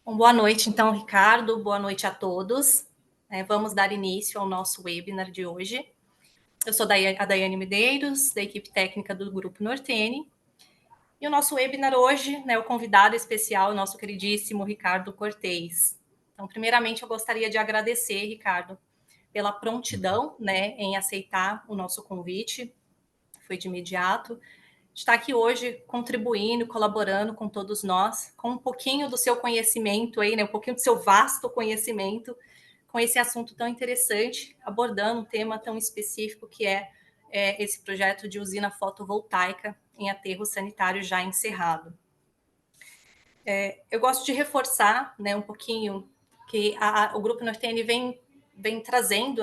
Boa noite, então, Ricardo. Boa noite a todos. Vamos dar início ao nosso webinar de hoje. Eu sou a Daiane Medeiros, da equipe técnica do Grupo Nortene. E o nosso webinar hoje, o convidado especial, o nosso queridíssimo Ricardo Cortez. Então, primeiramente, eu gostaria de agradecer, Ricardo, pela prontidão, em aceitar o nosso convite. Foi de imediato. Está aqui hoje contribuindo, colaborando com todos nós, com um pouquinho do seu conhecimento aí, um pouquinho do seu vasto conhecimento, com esse assunto tão interessante, abordando um tema tão específico que é esse projeto de usina fotovoltaica em aterro sanitário já encerrado. Eu gosto de reforçar, um pouquinho que o Grupo Nortene vem trazendo,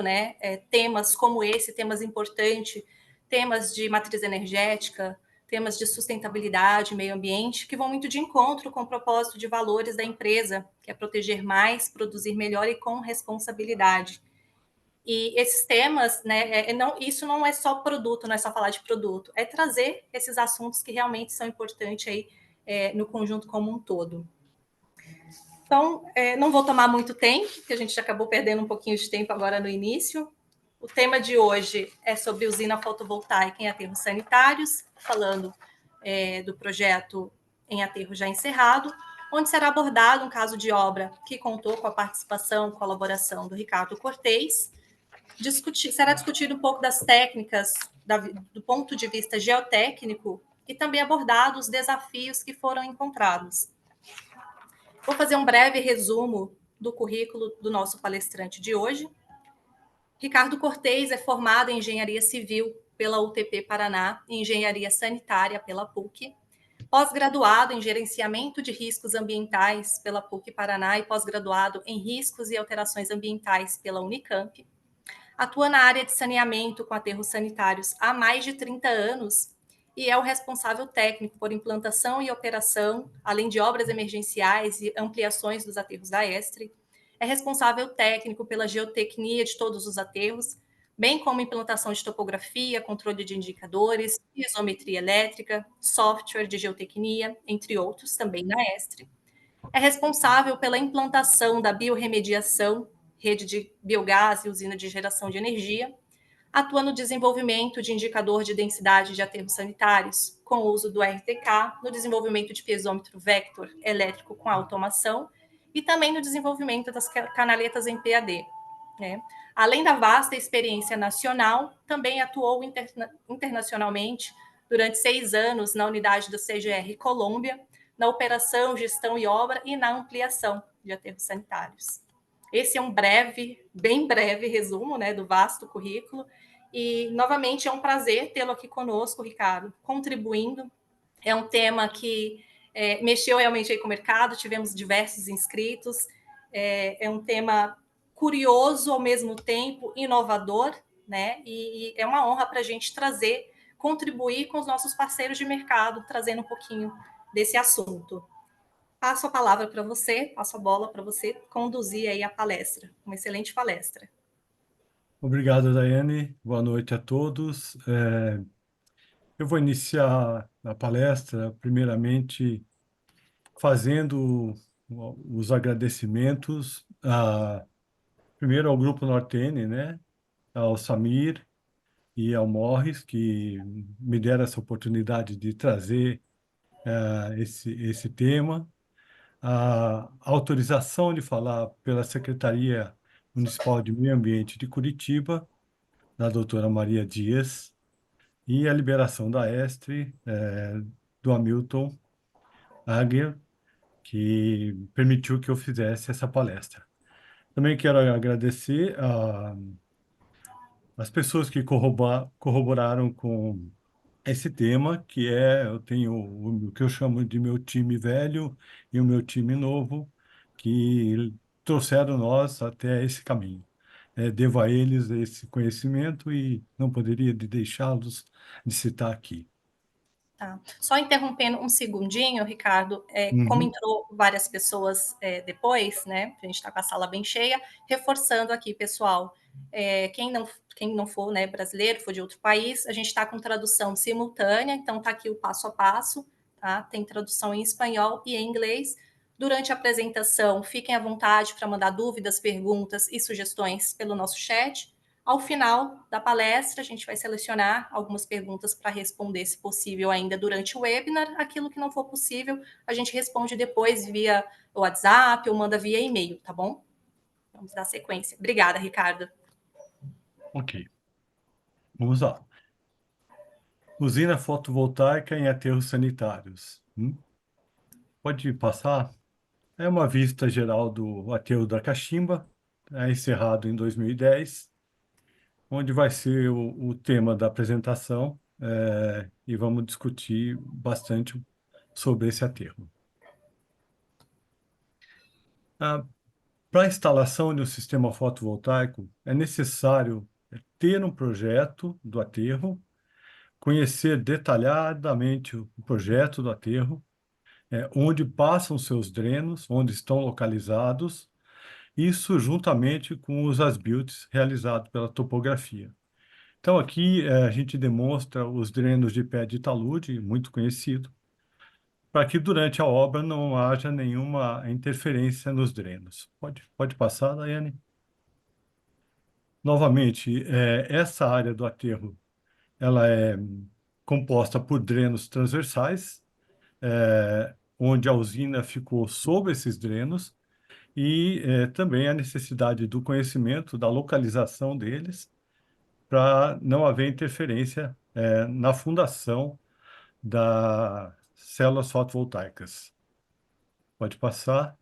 temas como esse, temas importantes, temas de matriz energética, temas de sustentabilidade, meio ambiente, que vão muito de encontro com o propósito de valores da empresa, que é proteger mais, produzir melhor e com responsabilidade. E esses temas, isso não é só produto, não é só falar de produto, é trazer esses assuntos que realmente são importantes aí no conjunto como um todo. Então, não vou tomar muito tempo, porque a gente já acabou perdendo um pouquinho de tempo agora no início. O tema de hoje é sobre usina fotovoltaica em aterros sanitários, falando do projeto em aterro já encerrado, onde será abordado um caso de obra que contou com a participação e colaboração do Ricardo Cortez. Será discutido um pouco das técnicas do ponto de vista geotécnico e também abordado os desafios que foram encontrados. Vou fazer um breve resumo do currículo do nosso palestrante de hoje. Ricardo Cortez é formado em Engenharia Civil pela UTP Paraná e Engenharia Sanitária pela PUC, pós-graduado em Gerenciamento de Riscos Ambientais pela PUC Paraná e pós-graduado em Riscos e Alterações Ambientais pela Unicamp. Atua na área de saneamento com aterros sanitários há mais de 30 anos e é o responsável técnico por implantação e operação, além de obras emergenciais e ampliações dos aterros da Estre. É responsável técnico pela geotecnia de todos os aterros, bem como implantação de topografia, controle de indicadores, isometria elétrica, software de geotecnia, entre outros, também na Estre. É responsável pela implantação da biorremediação, rede de biogás e usina de geração de energia, atua no desenvolvimento de indicador de densidade de aterros sanitários, com o uso do RTK, no desenvolvimento de pesômetro vector elétrico com automação e também no desenvolvimento das canaletas em PAD. Além da vasta experiência nacional, também atuou internacionalmente durante 6 anos na unidade do CGR Colômbia, na operação, gestão e obra e na ampliação de aterros sanitários. Esse é um bem breve resumo do vasto currículo. E, novamente, é um prazer tê-lo aqui conosco, Ricardo, contribuindo. É um tema que mexeu realmente aí com o mercado, tivemos diversos inscritos. É um tema curioso, ao mesmo tempo, inovador, e é uma honra para a gente contribuir com os nossos parceiros de mercado, trazendo um pouquinho desse assunto. Passo a palavra para você, passo a bola para você conduzir aí a palestra. Uma excelente palestra. Obrigado, Daiane. Boa noite a todos. Eu vou iniciar a palestra, primeiramente, fazendo os agradecimentos, primeiro ao Grupo Nortene, ao Samir e ao Morris, que me deram essa oportunidade de trazer esse tema. A autorização de falar pela Secretaria Municipal de Meio Ambiente de Curitiba, da doutora Maria Dias, e a liberação da Estre, do Hamilton Aguiar, que permitiu que eu fizesse essa palestra. Também quero agradecer as pessoas que corroboraram com esse tema, eu tenho o que eu chamo de meu time velho e o meu time novo, que trouxeram nós até esse caminho. Devo a eles esse conhecimento e não poderia deixá-los de citar aqui. Tá. Só interrompendo um segundinho, Ricardo, como Uhum. entrou várias pessoas depois, a gente está com a sala bem cheia, reforçando aqui, pessoal, quem não for brasileiro, for de outro país, a gente está com tradução simultânea, então está aqui o passo a passo, tá? Tem tradução em espanhol e em inglês. Durante a apresentação, fiquem à vontade para mandar dúvidas, perguntas e sugestões pelo nosso chat. Ao final da palestra, a gente vai selecionar algumas perguntas para responder, se possível, ainda durante o webinar. Aquilo que não for possível, a gente responde depois via WhatsApp ou manda via e-mail, tá bom? Vamos dar sequência. Obrigada, Ricardo. Ok, vamos lá. Usina fotovoltaica em aterros sanitários. Pode passar? É uma vista geral do aterro da Caximba, encerrado em 2010, onde vai ser o tema da apresentação, e vamos discutir bastante sobre esse aterro. Para a instalação de um sistema fotovoltaico, é necessário ter um projeto do aterro, conhecer detalhadamente o projeto do aterro, onde passam seus drenos, onde estão localizados, isso juntamente com os as-builts realizados pela topografia. Então, aqui a gente demonstra os drenos de pé de talude, muito conhecido, para que durante a obra não haja nenhuma interferência nos drenos. Pode passar, Daiane? Novamente, essa área do aterro, ela é composta por drenos transversais, onde a usina ficou sob esses drenos, e também a necessidade do conhecimento da localização deles, para não haver interferência na fundação das células fotovoltaicas. Pode passar.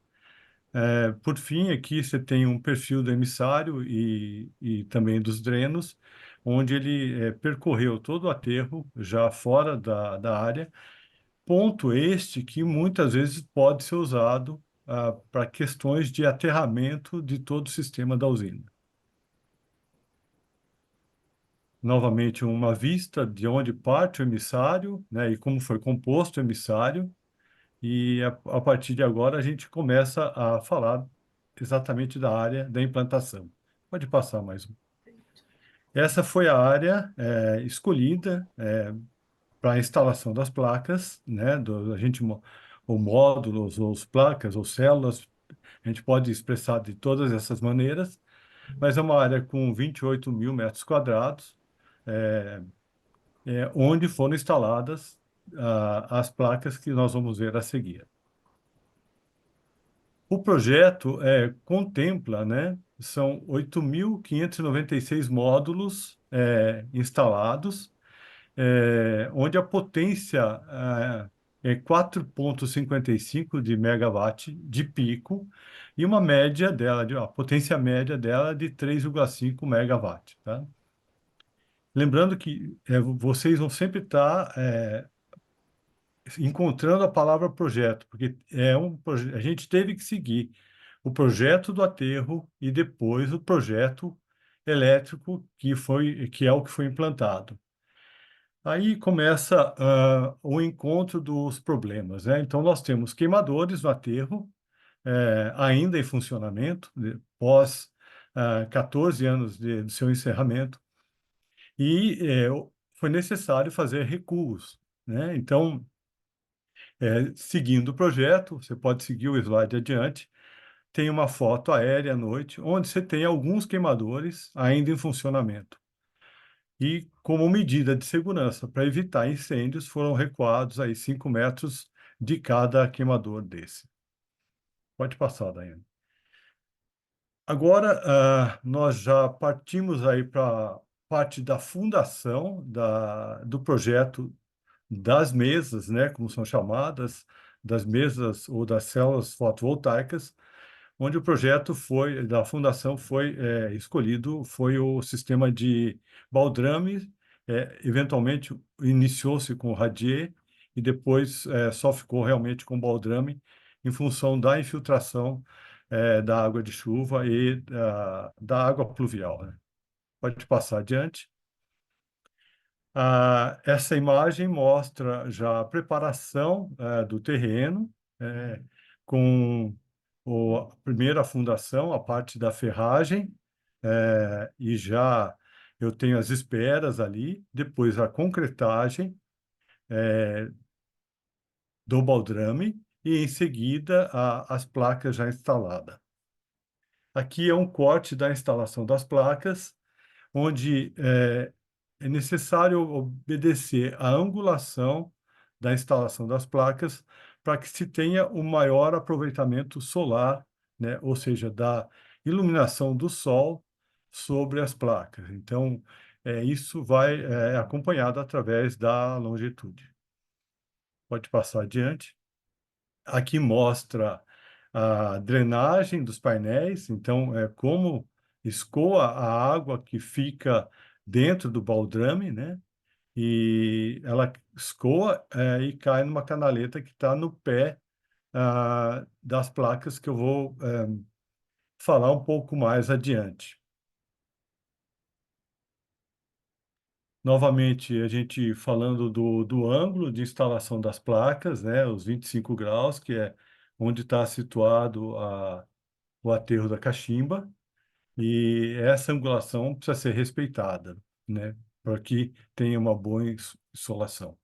Por fim, aqui você tem um perfil do emissário e também dos drenos, onde ele percorreu todo o aterro, já fora da área, ponto este que muitas vezes pode ser usado para questões de aterramento de todo o sistema da usina. Novamente, uma vista de onde parte o emissário, né, e como foi composto o emissário, e a partir de agora a gente começa a falar exatamente da área da implantação. Pode passar mais um. Essa foi a área escolhida para a instalação das placas, né, ou módulos, ou placas, ou células, a gente pode expressar de todas essas maneiras, mas é uma área com 28 mil metros quadrados, onde foram instaladas as placas que nós vamos ver a seguir. O projeto contempla, né, são 8.596 módulos instalados, onde a potência é 4,55 de megawatt de pico e uma média dela, a potência média dela é de 3,5 megawatt, tá? Lembrando que vocês vão sempre estar encontrando a palavra projeto, porque a gente teve que seguir o projeto do aterro e depois o projeto elétrico que é o que foi implantado. Aí começa o encontro dos problemas, né? Então nós temos queimadores no aterro, ainda em funcionamento, pós 14 anos do seu encerramento, e foi necessário fazer recuos, né? Então, seguindo o projeto, você pode seguir o slide adiante, tem uma foto aérea à noite, onde você tem alguns queimadores ainda em funcionamento. E, como medida de segurança para evitar incêndios, foram recuados aí 5 metros de cada queimador desse. Pode passar, Daiane. Agora, nós já partimos aí para a parte da fundação do projeto das mesas, né, como são chamadas, das mesas ou das células fotovoltaicas, onde o projeto da fundação foi escolhido, foi o sistema de baldrame, eventualmente iniciou-se com radier e depois só ficou realmente com baldrame em função da infiltração da água de chuva e da água pluvial, né? Pode passar adiante. Essa imagem mostra já a preparação do terreno, com a primeira fundação, a parte da ferragem, e já eu tenho as esperas ali, depois a concretagem do baldrame, e, em seguida, as placas já instaladas. Aqui é um corte da instalação das placas, onde é necessário obedecer à angulação da instalação das placas para que se tenha o maior aproveitamento solar, né? Ou seja, da iluminação do sol sobre as placas. Então, isso vai acompanhado através da longitude. Pode passar adiante. Aqui mostra a drenagem dos painéis, então, como escoa a água que fica dentro do baldrame, né? E ela escoa, e cai numa canaleta que está no pé, das placas que eu vou, falar um pouco mais adiante. Novamente, a gente falando do ângulo de instalação das placas, né? Os 25 graus, que é onde está situado o aterro da cachimba. E essa angulação precisa ser respeitada, né? Para que tenha uma boa insolação.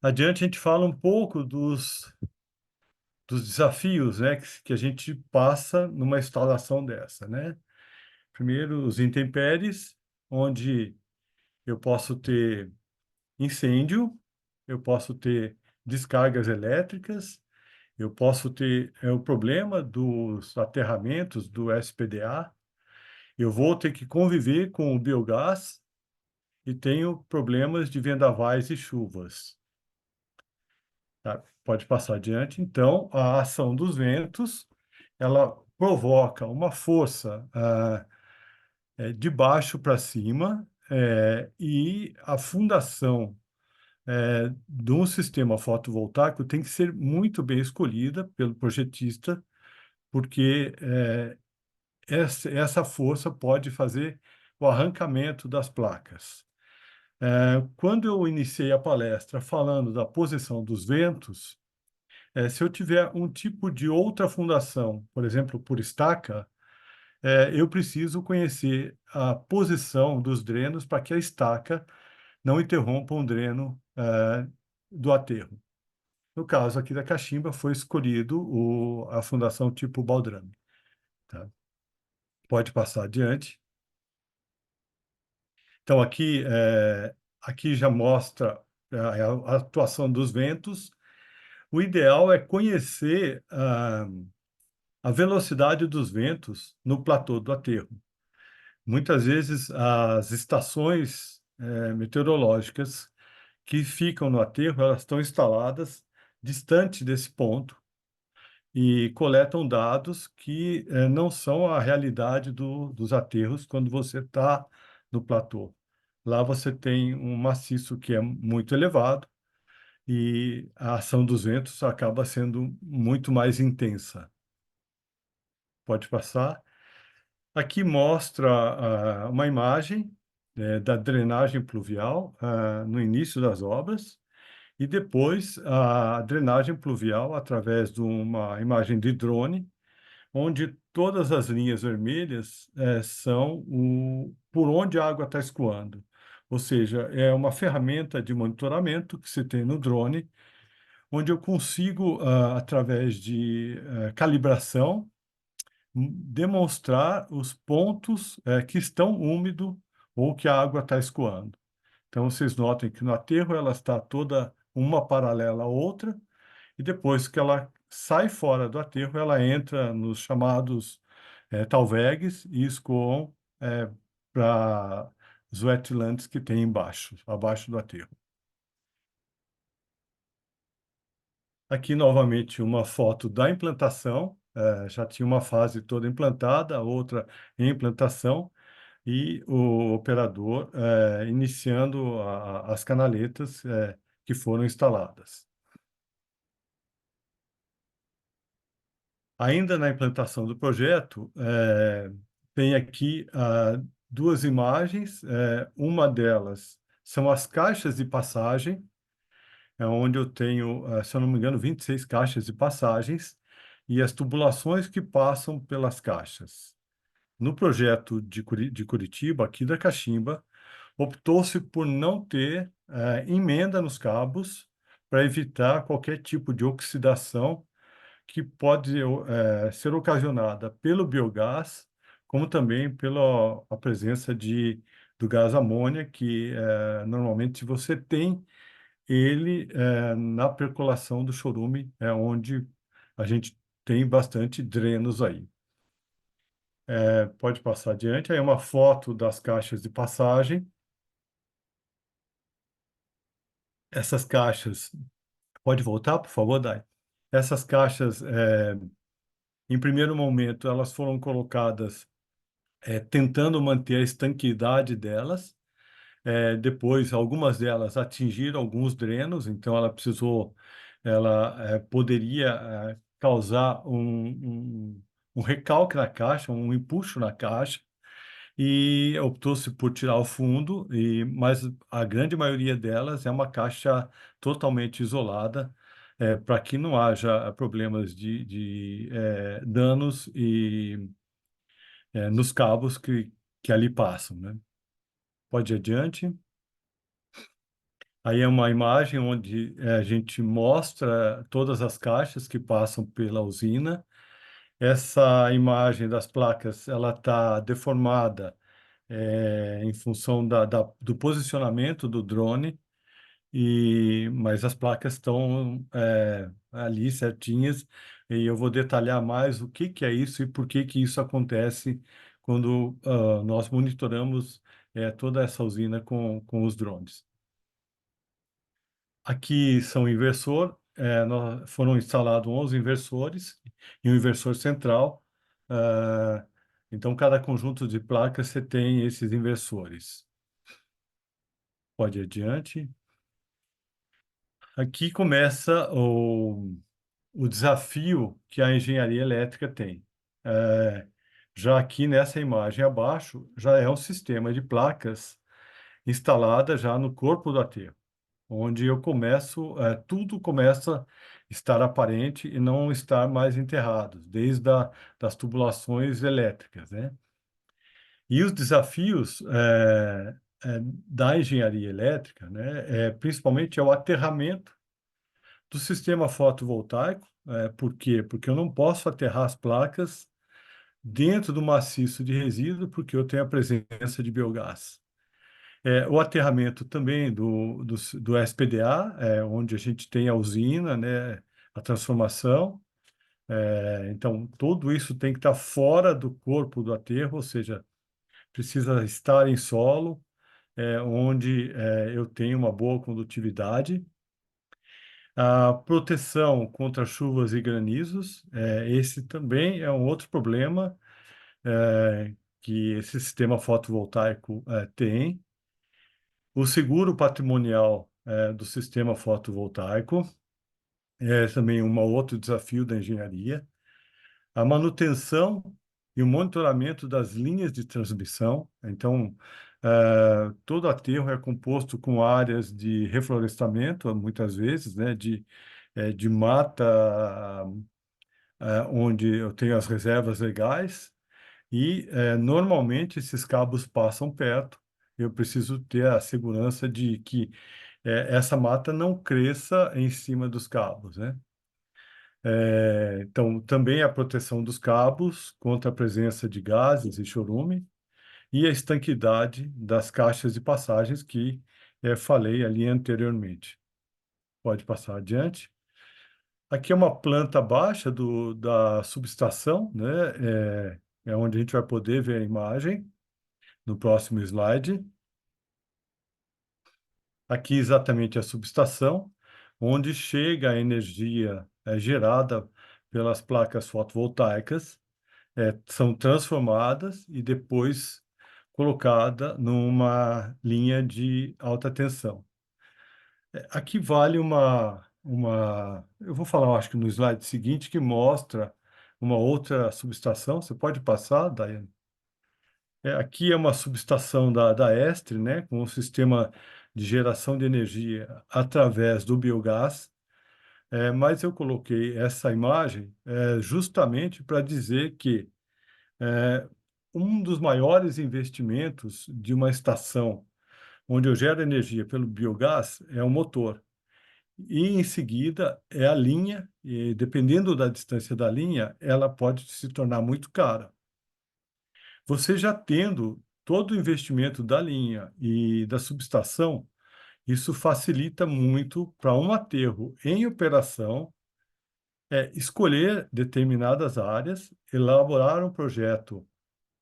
Adiante, a gente fala um pouco dos desafios, né, que a gente passa numa instalação dessa, né? Primeiro, os intempéries, onde eu posso ter incêndio, eu posso ter descargas elétricas, eu posso ter o problema dos aterramentos do SPDA, eu vou ter que conviver com o biogás e tenho problemas de vendavais e chuvas. Tá? Pode passar adiante. Então, a ação dos ventos, ela provoca uma força de baixo para cima, e a fundação de um sistema fotovoltaico tem que ser muito bem escolhida pelo projetista, porque essa força pode fazer o arrancamento das placas. Quando eu iniciei a palestra falando da posição dos ventos, se eu tiver um tipo de outra fundação, por exemplo, por estaca, eu preciso conhecer a posição dos drenos para que a estaca não interrompa um dreno do aterro. No caso aqui da cachimba, foi escolhido a fundação tipo baldrame. Tá? Pode passar adiante. Então, aqui já mostra a atuação dos ventos. O ideal é conhecer a velocidade dos ventos no platô do aterro. Muitas vezes, as estações meteorológicas que ficam no aterro, elas estão instaladas distante desse ponto e coletam dados que não são a realidade dos aterros quando você está no platô. Lá você tem um maciço que é muito elevado e a ação dos ventos acaba sendo muito mais intensa. Pode passar. Aqui mostra uma imagem da drenagem pluvial no início das obras e depois a drenagem pluvial através de uma imagem de drone, onde todas as linhas vermelhas são por onde a água está escoando. Ou seja, é uma ferramenta de monitoramento que se tem no drone, onde eu consigo, através de calibração, demonstrar os pontos que estão úmidos ou que a água está escoando. Então, vocês notem que no aterro ela está toda uma paralela à outra, e depois que ela sai fora do aterro, ela entra nos chamados talvegs e escoam para os wetlands que tem embaixo, abaixo do aterro. Aqui, novamente, uma foto da implantação. Já tinha uma fase toda implantada, outra em implantação, e o operador iniciando as canaletas que foram instaladas. Ainda na implantação do projeto, tem aqui duas imagens. Uma delas são as caixas de passagem, onde eu tenho, se eu não me engano, 26 caixas de passagens e as tubulações que passam pelas caixas. No projeto de Curitiba, aqui da Cachimba, optou-se por não ter emenda nos cabos, para evitar qualquer tipo de oxidação que pode ser ocasionada pelo biogás, como também pela a presença do gás amônia, que normalmente você tem ele na percolação do chorume, é onde a gente tem bastante drenos aí. Pode passar adiante. Aí uma foto das caixas de passagem. Essas caixas, pode voltar, por favor, Dai? Essas caixas, em primeiro momento, elas foram colocadas tentando manter a estanquidade delas. Depois, algumas delas atingiram alguns drenos, então ela poderia causar um recalque na caixa, um empuxo na caixa, e optou-se por tirar o fundo, mas a grande maioria delas é uma caixa totalmente isolada, para que não haja problemas de danos nos cabos que ali passam, né? Pode ir adiante. Aí é uma imagem onde a gente mostra todas as caixas que passam pela usina. Essa imagem das placas, ela está deformada em função do posicionamento do drone, mas as placas estão ali certinhas, e eu vou detalhar mais o que que é isso e por que que isso acontece quando nós monitoramos toda essa usina com os drones. Aqui são inversor, foram instalados 11 inversores e um inversor central. ah, então, cada conjunto de placas você tem esses inversores. Pode ir adiante. Aqui começa o desafio que a engenharia elétrica tem. Eh, já aqui nessa imagem abaixo, já é um sistema de placas instalada já no corpo do aterro, onde tudo começa a estar aparente e não estar mais enterrado, desde das tubulações elétricas, né? E os desafios da engenharia elétrica, né, principalmente é o aterramento do sistema fotovoltaico. Por quê? Porque eu não posso aterrar as placas dentro do maciço de resíduo, porque eu tenho a presença de biogás. O aterramento também do SPDA, onde a gente tem a usina, né, a transformação. Então, tudo isso tem que estar fora do corpo do aterro, ou seja, precisa estar em solo, onde eu tenho uma boa condutividade. A proteção contra chuvas e granizos, esse também é um outro problema que esse sistema fotovoltaico tem. O seguro patrimonial do sistema fotovoltaico é também um outro desafio da engenharia. A manutenção e o monitoramento das linhas de transmissão. Então, todo aterro é composto com áreas de reflorestamento, muitas vezes, né, de mata, onde eu tenho as reservas legais, e normalmente esses cabos passam perto. Eu preciso ter a segurança de que essa mata não cresça em cima dos cabos, né? Então, também a proteção dos cabos contra a presença de gases e chorume, e a estanquidade das caixas de passagens que falei ali anteriormente. Pode passar adiante. Aqui é uma planta baixa da subestação, né? É onde a gente vai poder ver a imagem no próximo slide. Aqui exatamente a subestação, onde chega a energia gerada pelas placas fotovoltaicas, são transformadas e depois colocada numa linha de alta tensão. Aqui vale eu vou falar, eu acho que no slide seguinte, que mostra uma outra subestação. Você pode passar, Daiane? Aqui é uma subestação da Estre, né, com um sistema de geração de energia através do biogás. Mas eu coloquei essa imagem justamente para dizer que é, um dos maiores investimentos de uma estação onde eu gero energia pelo biogás é o motor. e em seguida é a linha, e dependendo da distância da linha, ela pode se tornar muito cara. Você já tendo todo o investimento da linha e da subestação, isso facilita muito para um aterro em operação escolher determinadas áreas, elaborar um projeto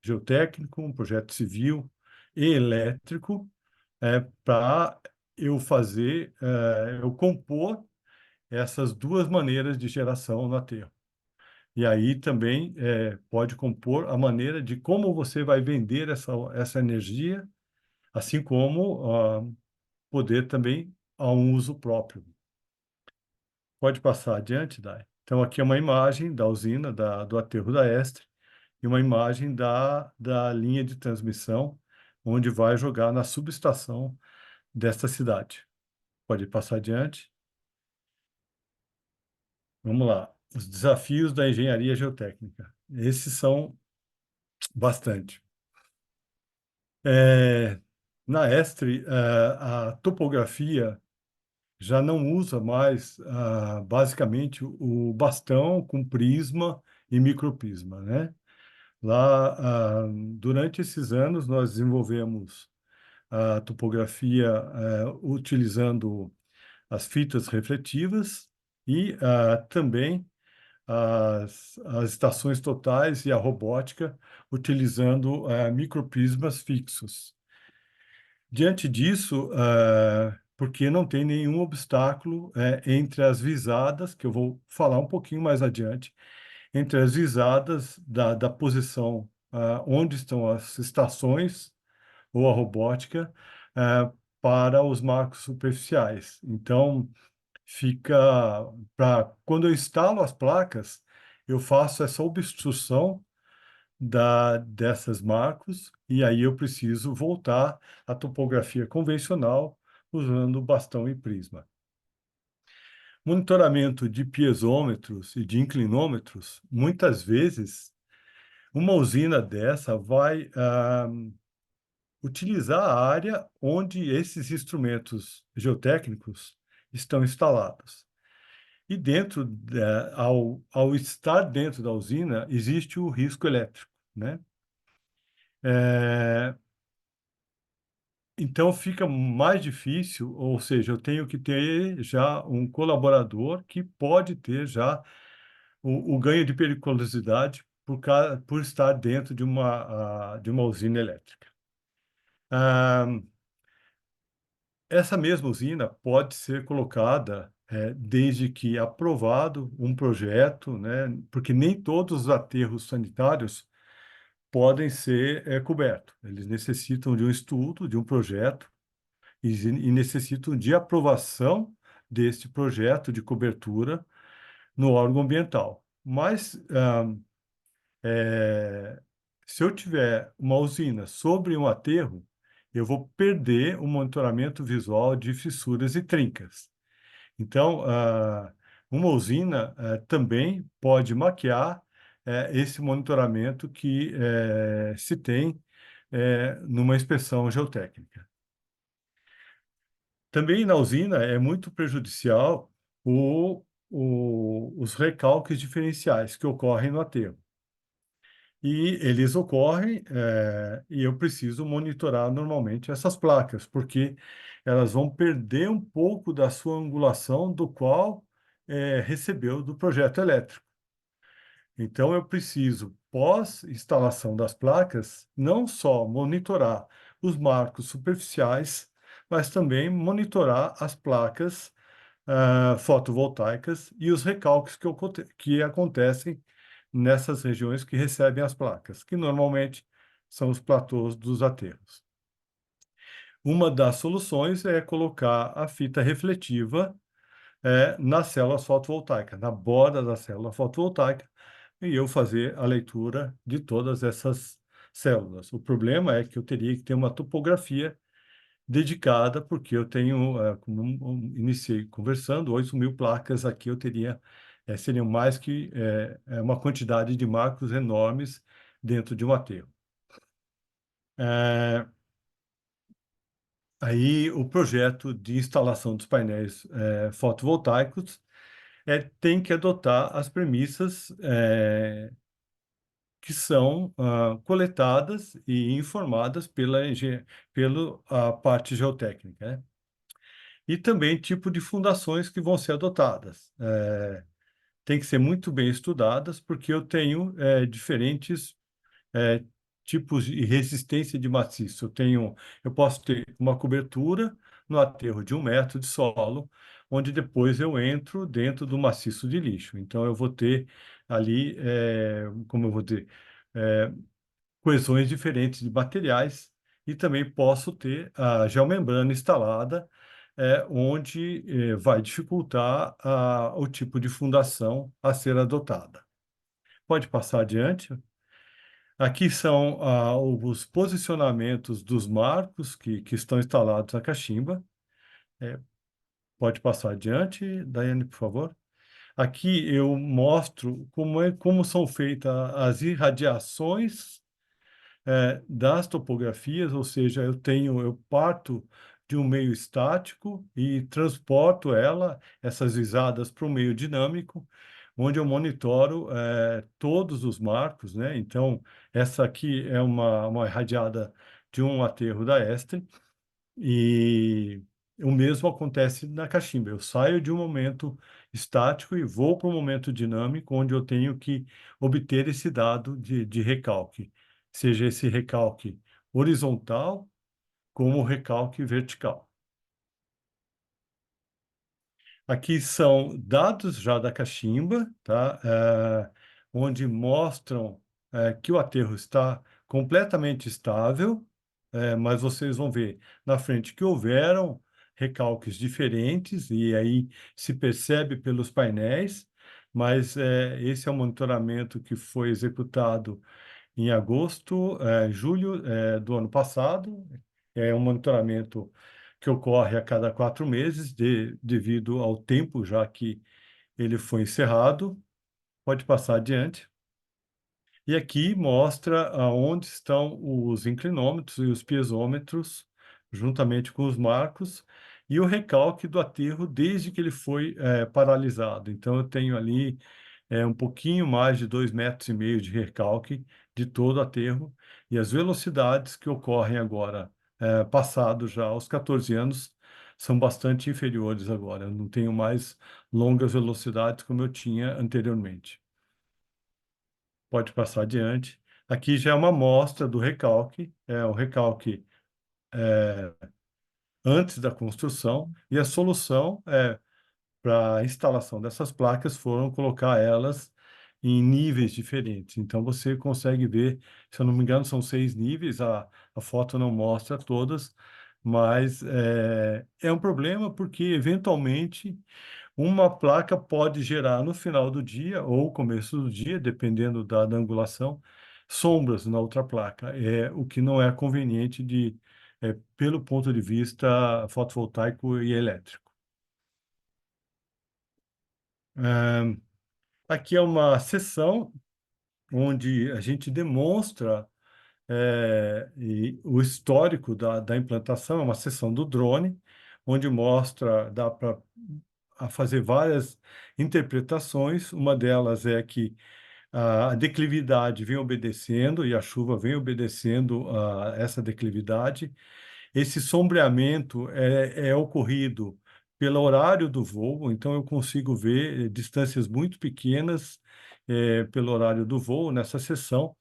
geotécnico, um projeto civil e elétrico para eu compor essas duas maneiras de geração no aterro. E aí também pode compor a maneira de como você vai vender essa energia, assim como poder também a um uso próprio. Pode passar adiante, Dai. Então, aqui é uma imagem da usina, do aterro da Estre, e uma imagem da linha de transmissão, onde vai jogar na subestação desta cidade. Pode passar adiante. Vamos lá. Os desafios da engenharia geotécnica. Esses são bastante. É, na Estre, a topografia já não usa mais, basicamente, o bastão com prisma e microprisma, né? Lá, durante esses anos, nós desenvolvemos a topografia, utilizando as fitas refletivas e também as estações totais e a robótica, utilizando microprismas fixos. Diante disso, porque não tem nenhum obstáculo entre as visadas, que eu vou falar um pouquinho mais adiante, entre as visadas da posição onde estão as estações ou a robótica para os marcos superficiais. Então, fica para quando eu instalo as placas, eu faço essa obstrução dessas marcos e aí eu preciso voltar à topografia convencional usando bastão e prisma. Monitoramento de piezômetros e de inclinômetros, muitas vezes uma usina dessa vai utilizar a área onde esses instrumentos geotécnicos estão instalados. E ao estar dentro da usina, existe o risco elétrico, né? É, então fica mais difícil, ou seja, eu tenho que ter já um colaborador que pode ter já o ganho de periculosidade por estar dentro de uma usina elétrica. Ah, essa mesma usina pode ser colocada, desde que aprovado um projeto, né, porque nem todos os aterros sanitários podem ser cobertos. Eles necessitam de um estudo, de um projeto, e necessitam de aprovação deste projeto de cobertura no órgão ambiental. Mas, é, se eu tiver uma usina sobre um aterro, eu vou perder o monitoramento visual de fissuras e trincas. Então, uma usina também pode maquiar esse monitoramento que se tem numa inspeção geotécnica. Também na usina é muito prejudicial os recalques diferenciais que ocorrem no aterro. E eles ocorrem, e eu preciso monitorar normalmente essas placas, porque elas vão perder um pouco da sua angulação do qual recebeu do projeto elétrico. Então, eu preciso, pós-instalação das placas, não só monitorar os marcos superficiais, mas também monitorar as placas fotovoltaicas e os recalques que acontecem nessas regiões que recebem as placas, que normalmente são os platôs dos aterros. Uma das soluções é colocar a fita refletiva nas células fotovoltaicas, na borda da célula fotovoltaica, e eu fazer a leitura de todas essas células. O problema é que eu teria que ter uma topografia dedicada, porque eu tenho, como iniciei conversando, 8.000 placas aqui eu teria, seriam mais que uma quantidade de marcos enormes dentro de um aterro. Aí o projeto de instalação dos painéis fotovoltaicos tem que adotar as premissas que são coletadas e informadas pela a parte geotécnica, né? E também tipo de fundações que vão ser adotadas. Tem que ser muito bem estudadas, porque eu tenho diferentes é, tipos de resistência de maciço. Eu posso ter uma cobertura no aterro de 1 metro de solo, onde depois eu entro dentro do maciço de lixo. Então eu vou ter ali, como eu vou dizer, é, coesões diferentes de materiais, e também posso ter a geomembrana instalada, onde vai dificultar o tipo de fundação a ser adotada. Pode passar adiante. Aqui são os posicionamentos dos marcos que estão instalados na cachimba. É, pode passar adiante, Daiane, por favor. Aqui eu mostro como são feitas as irradiações das topografias, ou seja, eu parto de um meio estático e transporto essas risadas, para um meio dinâmico, onde eu monitoro todos os marcos, né? Então, essa aqui é uma irradiada de um aterro da Estre, e o mesmo acontece na cachimba. Eu saio de um momento estático e vou para um momento dinâmico, onde eu tenho que obter esse dado de recalque, seja esse recalque horizontal como recalque vertical. Aqui são dados já da cachimba, tá? Onde mostram que o aterro está completamente estável, mas vocês vão ver na frente que houveram recalques diferentes, e aí se percebe pelos painéis, mas esse é o monitoramento que foi executado em agosto, julho, do ano passado. É um monitoramento que ocorre a cada 4 meses, devido ao tempo já que ele foi encerrado. Pode passar adiante. E aqui mostra aonde estão os inclinômetros e os piezômetros, juntamente com os marcos, e o recalque do aterro desde que ele foi paralisado. Então, eu tenho ali um pouquinho mais de 2,5 metros de recalque de todo o aterro, e as velocidades que ocorrem agora, passado já os 14 anos, são bastante inferiores agora. Eu não tenho mais longas velocidades como eu tinha anteriormente. Pode passar adiante. Aqui já é uma amostra do recalque, o recalque antes da construção, e a solução para a instalação dessas placas foram colocar elas em níveis diferentes. Então você consegue ver, se eu não me engano, são 6 níveis, a foto não mostra todas, mas é um problema porque, eventualmente, uma placa pode gerar no final do dia ou começo do dia, dependendo da angulação, sombras na outra placa, o que não é conveniente pelo ponto de vista fotovoltaico e elétrico. Ah, Aqui é uma sessão onde a gente demonstra o histórico da implantação. É uma sessão do drone, onde dá para fazer várias interpretações. Uma delas é que a declividade vem obedecendo e a chuva vem obedecendo a essa declividade. Esse sombreamento é ocorrido pelo horário do voo, então eu consigo ver distâncias muito pequenas pelo horário do voo nessa seção,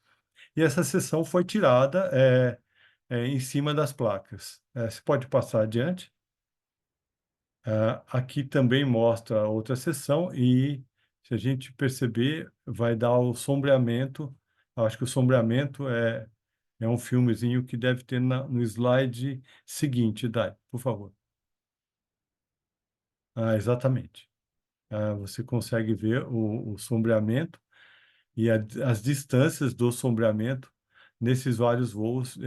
e essa seção foi tirada em cima das placas. Você pode passar adiante. Aqui também mostra outra seção, e se a gente perceber, vai dar o sombreamento. Acho que o sombreamento é um filmezinho que deve ter no slide seguinte, Dai, por favor. Exatamente. Você consegue ver o sombreamento e as distâncias do sombreamento nesses vários voos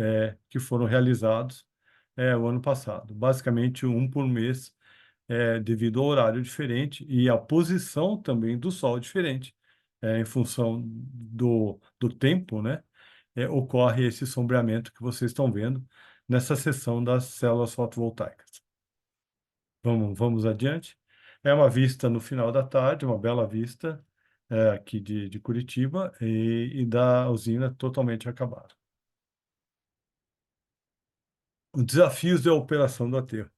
que foram realizados o ano passado. Basicamente, um por mês, devido ao horário diferente e à posição também do Sol diferente, em função do tempo, né? Ocorre esse sombreamento que vocês estão vendo nessa seção das células fotovoltaicas. Vamos adiante. É uma vista no final da tarde, uma bela vista aqui de Curitiba e da usina totalmente acabada. Os desafios da operação do aterro.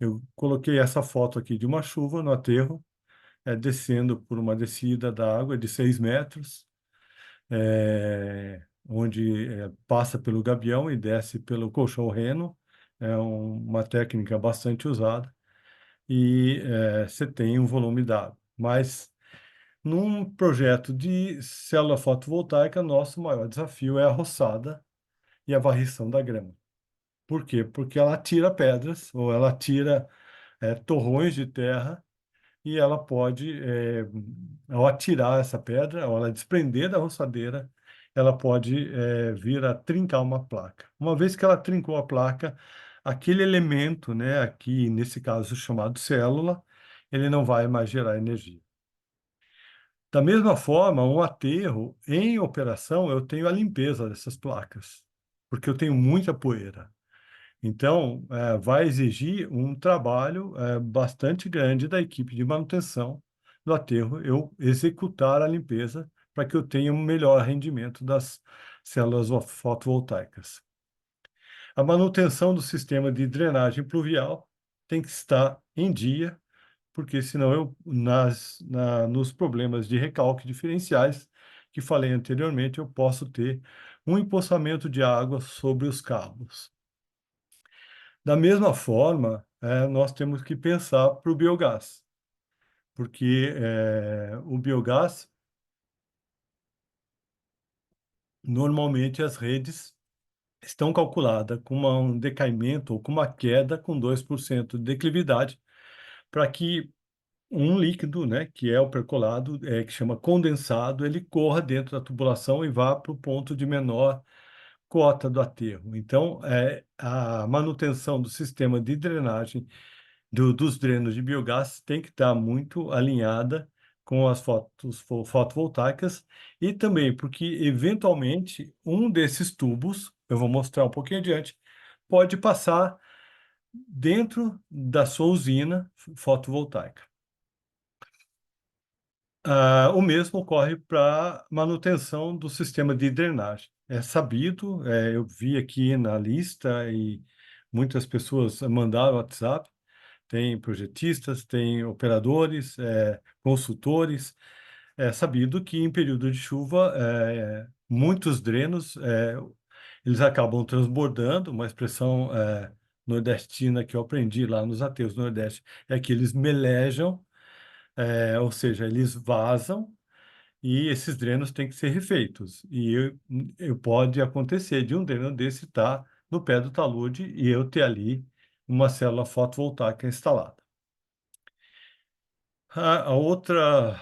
Eu coloquei essa foto aqui de uma chuva no aterro, descendo por uma descida da água de 6 metros, onde passa pelo gabião e desce pelo colchão reno. É uma técnica bastante usada e você tem um volume d'água. Mas num projeto de célula fotovoltaica, nosso maior desafio é a roçada e a varrição da grama. Por quê? Porque ela tira pedras ou ela tira torrões de terra e ela pode, ao atirar essa pedra, ao ela desprender da roçadeira, ela pode vir a trincar uma placa. Uma vez que ela trincou a placa, aquele elemento, né, aqui nesse caso chamado célula, ele não vai mais gerar energia. Da mesma forma, um aterro em operação, eu tenho a limpeza dessas placas, porque eu tenho muita poeira. Então, vai exigir um trabalho bastante grande da equipe de manutenção do aterro, eu executar a limpeza para que eu tenha um melhor rendimento das células fotovoltaicas. A manutenção do sistema de drenagem pluvial tem que estar em dia, porque senão nos problemas de recalque diferenciais que falei anteriormente, eu posso ter um empoçamento de água sobre os cabos. Da mesma forma, nós temos que pensar para o biogás, porque o biogás, normalmente as redes estão calculadas com um decaimento ou com uma queda com 2% de declividade, para que um líquido, né, que é o percolado, que chama condensado, ele corra dentro da tubulação e vá para o ponto de menor cota do aterro. Então, a manutenção do sistema de drenagem dos drenos de biogás tem que estar muito alinhada com as fotovoltaicas e também porque, eventualmente, um desses tubos, eu vou mostrar um pouquinho adiante, pode passar dentro da sua usina fotovoltaica. O mesmo ocorre para manutenção do sistema de drenagem. É sabido, eu vi aqui na lista e muitas pessoas mandaram WhatsApp, tem projetistas, tem operadores, consultores. É sabido que em período de chuva, muitos drenos, eles acabam transbordando, uma expressão nordestina que eu aprendi lá nos aterros do Nordeste, é que eles melejam, ou seja, eles vazam e esses drenos têm que ser refeitos. E pode acontecer de um dreno desse estar no pé do talude e eu ter ali uma célula fotovoltaica instalada. A outra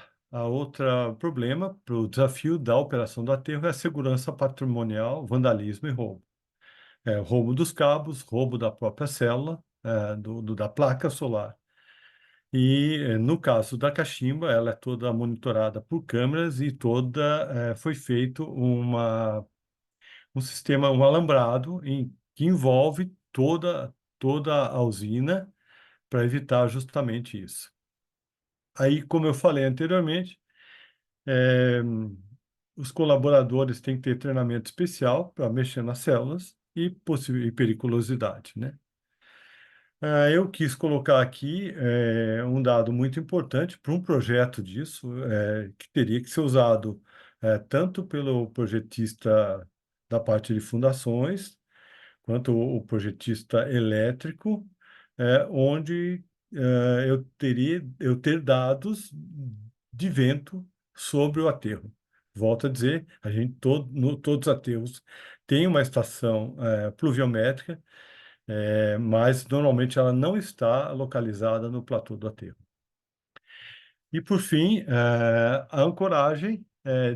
problema para o desafio da operação do aterro é a segurança patrimonial, vandalismo e roubo. Roubo dos cabos, roubo da própria célula, da placa solar. E no caso da cachimba, ela é toda monitorada por câmeras e foi feito um sistema, um alambrado que envolve toda a usina para evitar justamente isso. Aí, como eu falei anteriormente, eh, os colaboradores têm que ter treinamento especial para mexer nas células e periculosidade, né? Eu quis colocar aqui um dado muito importante para um projeto disso, que teria que ser usado tanto pelo projetista da parte de fundações, quanto o projetista elétrico, onde eu ter dados de vento sobre o aterro. Volto a dizer, a gente todos os aterros têm uma estação pluviométrica, mas normalmente ela não está localizada no platô do aterro. E por fim, a ancoragem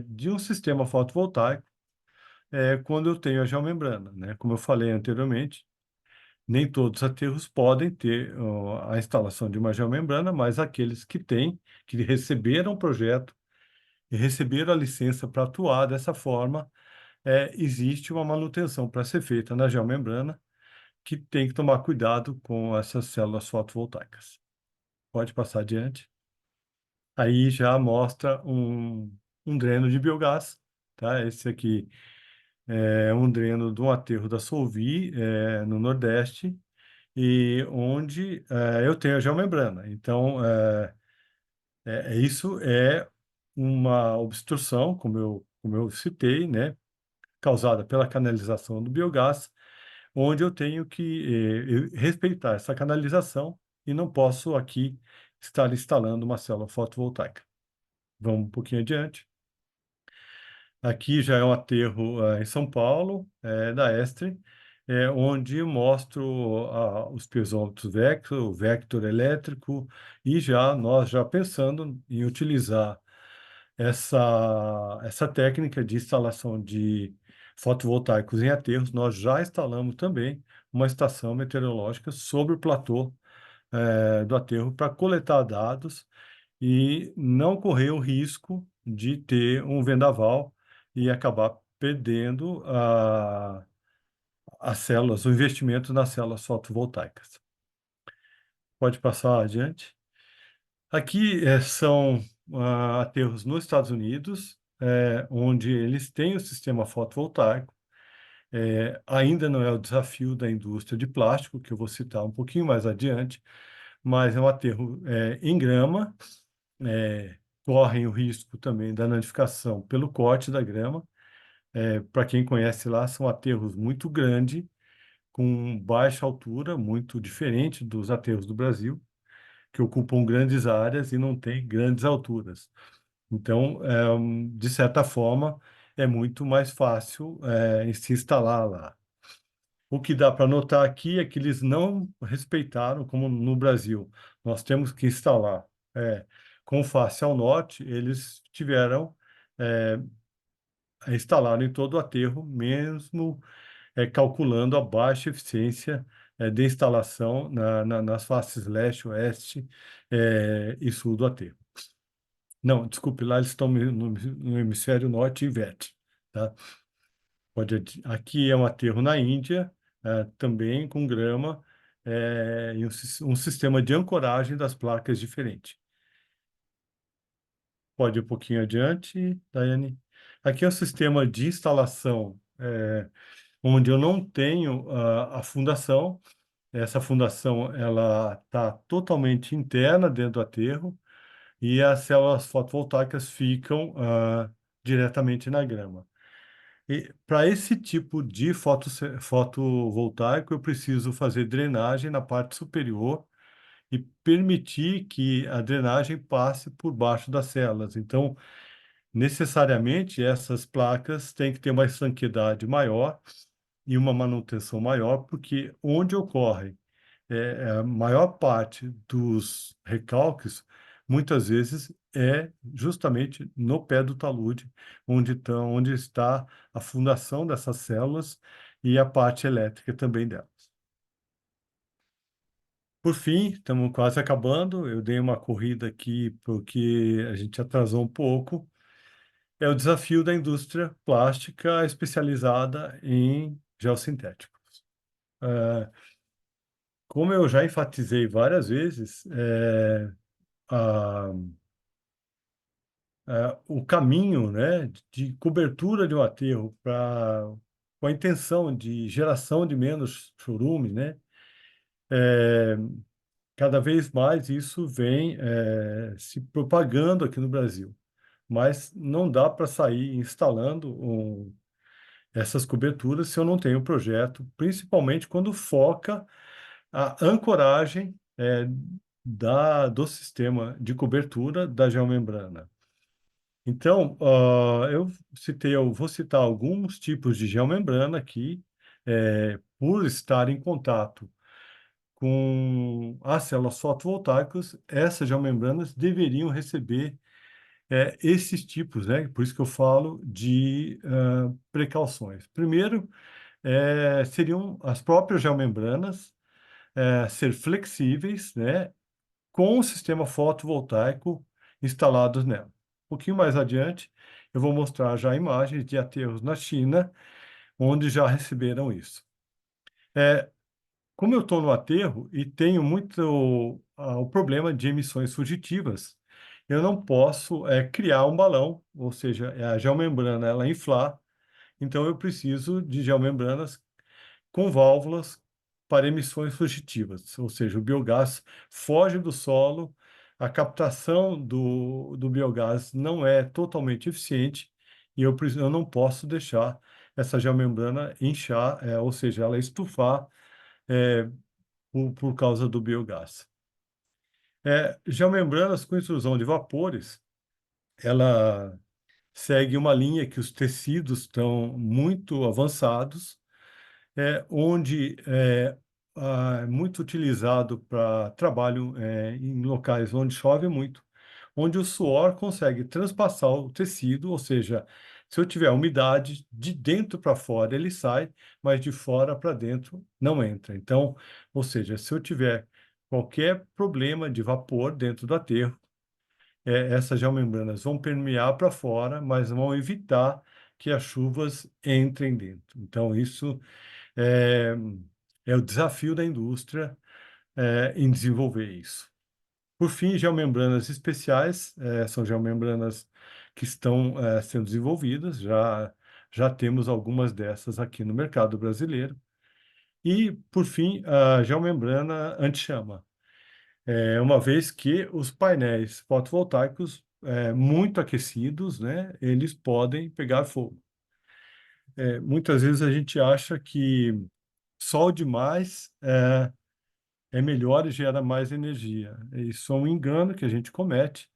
de um sistema fotovoltaico quando eu tenho a geomembrana, né? Como eu falei anteriormente, nem todos os aterros podem ter a instalação de uma geomembrana, mas aqueles que têm, que receberam o projeto e receberam a licença para atuar dessa forma, existe uma manutenção para ser feita na geomembrana, que tem que tomar cuidado com essas células fotovoltaicas. Pode passar adiante. Aí já mostra um dreno de biogás, tá? Esse aqui é um dreno do aterro da Solvi, no Nordeste, e onde eu tenho a geomembrana. Então, isso é uma obstrução, como eu citei, né, causada pela canalização do biogás, onde eu tenho que respeitar essa canalização e não posso aqui estar instalando uma célula fotovoltaica. Vamos um pouquinho adiante. Aqui já é um aterro em São Paulo, da Estre, onde eu mostro os pesômetros Vector, o Vector elétrico, e nós já pensando em utilizar essa técnica de instalação de fotovoltaicos em aterros, nós já instalamos também uma estação meteorológica sobre o platô do aterro para coletar dados e não correr o risco de ter um vendaval e acabar perdendo as células, o investimento nas células fotovoltaicas. Pode passar adiante. Aqui são aterros nos Estados Unidos, onde eles têm o sistema fotovoltaico. Ainda não é o desafio da indústria de plástico, que eu vou citar um pouquinho mais adiante, mas é um aterro em grama, correm o risco também da danificação pelo corte da grama. Para quem conhece lá, são aterros muito grandes, com baixa altura, muito diferente dos aterros do Brasil, que ocupam grandes áreas e não têm grandes alturas. Então, de certa forma, é muito mais fácil se instalar lá. O que dá para notar aqui é que eles não respeitaram, como no Brasil, nós temos que instalar com face ao norte, eles tiveram, instalaram em todo o aterro, mesmo calculando a baixa eficiência de instalação nas faces leste, oeste e sul do aterro. Não, desculpe, lá eles estão no hemisfério norte e inverte, tá? Aqui é um aterro na Índia, também com grama, e um sistema de ancoragem das placas diferente. Pode ir um pouquinho adiante, Daiane. Aqui é um sistema de instalação, onde eu não tenho a fundação. Essa fundação ela está totalmente interna dentro do aterro e as células fotovoltaicas ficam diretamente na grama. E para esse tipo de fotovoltaico, eu preciso fazer drenagem na parte superior e permitir que a drenagem passe por baixo das células. Então, necessariamente, essas placas têm que ter uma estanqueidade maior e uma manutenção maior, porque onde ocorre a maior parte dos recalques, muitas vezes, é justamente no pé do talude, onde está a fundação dessas células e a parte elétrica também delas. Por fim, estamos quase acabando. Eu dei uma corrida aqui porque a gente atrasou um pouco. É o desafio da indústria plástica especializada em geossintéticos. Eh, Como eu já enfatizei várias vezes, a- o caminho, né, de cobertura de um aterro com a intenção de geração de menos chorume, né, é, cada vez mais isso vem se propagando aqui no Brasil. Mas não dá para sair instalando essas coberturas se eu não tenho projeto, principalmente quando foca a ancoragem do sistema de cobertura da geomembrana. Então, eu vou citar alguns tipos de geomembrana aqui, por estar em contato com as células fotovoltaicas, essas geomembranas deveriam receber esses tipos, né? Por isso que eu falo de precauções. Primeiro, seriam as próprias geomembranas ser flexíveis, né? Com o sistema fotovoltaico instalados nela. Um pouquinho mais adiante, eu vou mostrar já imagens de aterros na China, onde já receberam isso. É, como eu estou no aterro e tenho muito o problema de emissões fugitivas, eu não posso criar um balão, ou seja, a geomembrana ela inflar, então eu preciso de geomembranas com válvulas para emissões fugitivas, ou seja, o biogás foge do solo, a captação do biogás não é totalmente eficiente e eu não posso deixar essa geomembrana inchar, ou seja, ela estufar é, por causa do biogás. Geomembranas com extrusão de vapores, ela segue uma linha que os tecidos estão muito avançados, onde é muito utilizado para trabalho em locais onde chove muito, onde o suor consegue transpassar o tecido, ou seja, se eu tiver umidade, de dentro para fora ele sai, mas de fora para dentro não entra. Então, ou seja, se eu tiver qualquer problema de vapor dentro do aterro, essas geomembranas vão permear para fora, mas vão evitar que as chuvas entrem dentro. Então, isso é, é o desafio da indústria em desenvolver isso. Por fim, geomembranas especiais, são geomembranas que estão sendo desenvolvidas, já temos algumas dessas aqui no mercado brasileiro. E, por fim, a geomembrana anti-chama. Uma vez que os painéis fotovoltaicos muito aquecidos, né, eles podem pegar fogo. Muitas vezes a gente acha que sol demais é melhor e gera mais energia. Isso é um engano que a gente comete,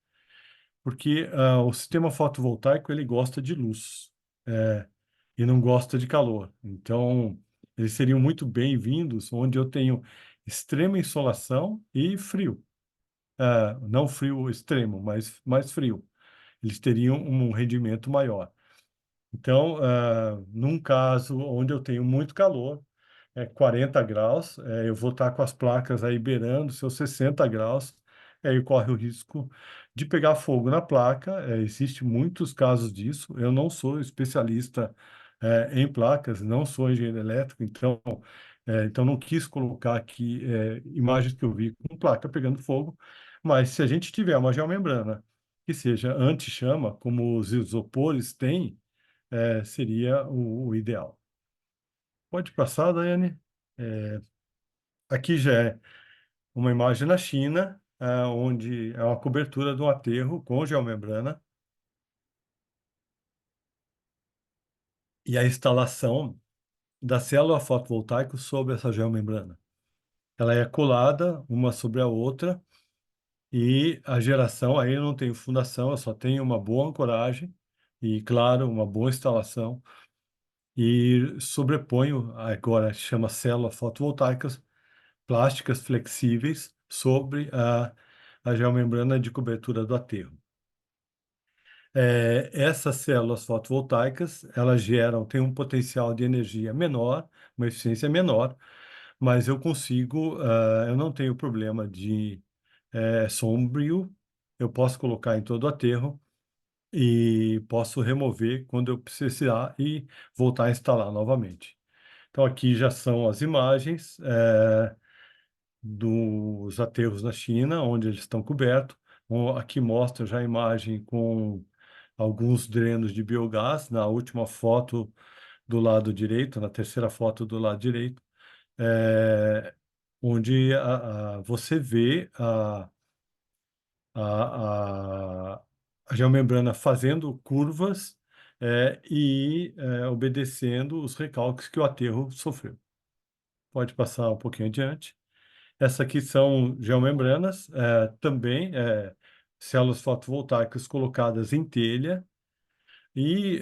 porque o sistema fotovoltaico ele gosta de luz e não gosta de calor. Então, eles seriam muito bem-vindos onde eu tenho extrema insolação e frio. Não frio extremo, mas mais frio. Eles teriam um rendimento maior. Então, num caso onde eu tenho muito calor, 40 graus, eu vou estar com as placas aí beirando seus 60 graus, aí corre o risco de pegar fogo na placa. Existe muitos casos disso. Eu não sou especialista em placas, não sou engenheiro elétrico, então não quis colocar aqui imagens que eu vi com placa pegando fogo, mas se a gente tiver uma geomembrana que seja anti-chama, como os isopores têm, seria o ideal. Pode passar, Daiane. É, Aqui já é uma imagem na China, onde é uma cobertura de um aterro com geomembrana e a instalação da célula fotovoltaica sobre essa geomembrana. Ela é colada uma sobre a outra e a geração, aí eu não tenho fundação, eu só tenho uma boa ancoragem e, claro, uma boa instalação e sobreponho, agora chama célula fotovoltaicas, plásticas flexíveis sobre a geomembrana de cobertura do aterro. Essas células fotovoltaicas, elas têm um potencial de energia menor, uma eficiência menor, mas eu não tenho problema de sombrio, eu posso colocar em todo o aterro e posso remover quando eu precisar e voltar a instalar novamente. Então, aqui já são as imagens dos aterros na China, onde eles estão cobertos. Aqui mostra já a imagem com alguns drenos de biogás, na última foto do lado direito, na terceira foto do lado direito, é, onde você vê a, a, a geomembrana fazendo curvas obedecendo os recalques que o aterro sofreu. Pode passar um pouquinho adiante. Essa aqui são geomembranas, também células fotovoltaicas colocadas em telha e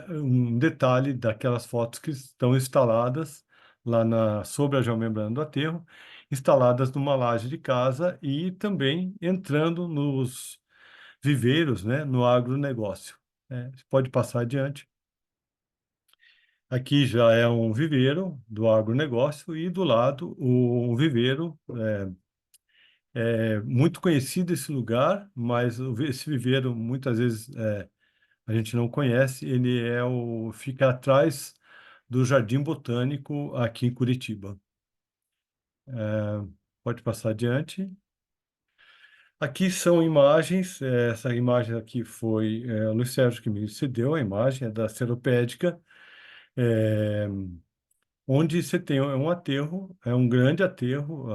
um detalhe daquelas fotos que estão instaladas sobre a geomembrana do aterro, instaladas numa laje de casa e também entrando nos viveiros, né, no agronegócio. Você pode passar adiante. Aqui já é um viveiro do agronegócio e do lado um viveiro É muito conhecido esse lugar, mas esse viveiro muitas vezes a gente não conhece. Ele fica atrás do Jardim Botânico aqui em Curitiba. Pode passar adiante. Aqui são imagens. Essa imagem aqui foi o Luiz Sérgio que me cedeu a imagem, é da Seropédica, é, onde você tem um aterro, é um grande aterro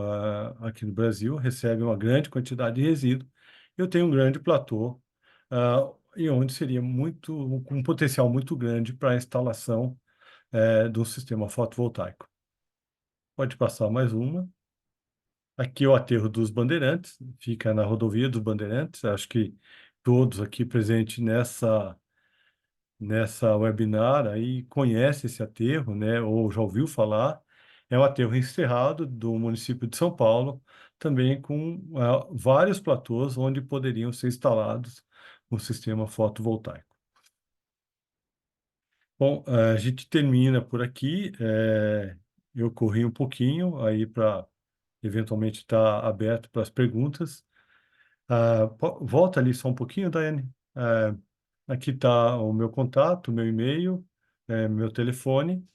aqui no Brasil, recebe uma grande quantidade de resíduo. Eu tenho um grande platô, e onde seria com um potencial muito grande para a instalação de um sistema fotovoltaico. Pode passar mais uma. Aqui é o aterro dos Bandeirantes, fica na rodovia dos Bandeirantes. Acho que todos aqui presentes nessa webinar aí conhecem esse aterro, né? Ou já ouviu falar. É um aterro encerrado do município de São Paulo, também com vários platôs onde poderiam ser instalados um sistema fotovoltaico. Bom, a gente termina por aqui. Eu corri um pouquinho aí para eventualmente estar aberto para as perguntas. Volta ali só um pouquinho, Daiane. Aqui está o meu contato, meu e-mail, meu telefone.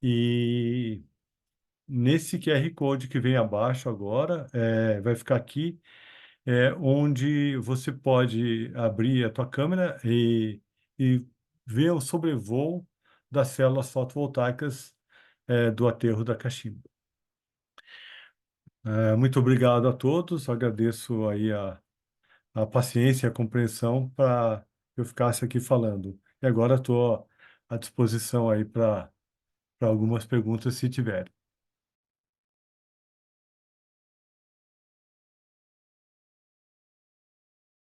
E nesse QR Code que vem abaixo agora, vai ficar aqui, onde você pode abrir a tua câmera e ver o sobrevoo das células fotovoltaicas, do aterro da Cachimba. Muito obrigado a todos, agradeço aí a paciência e a compreensão para eu ficasse aqui falando. E agora estou à disposição aí para algumas perguntas, se tiver.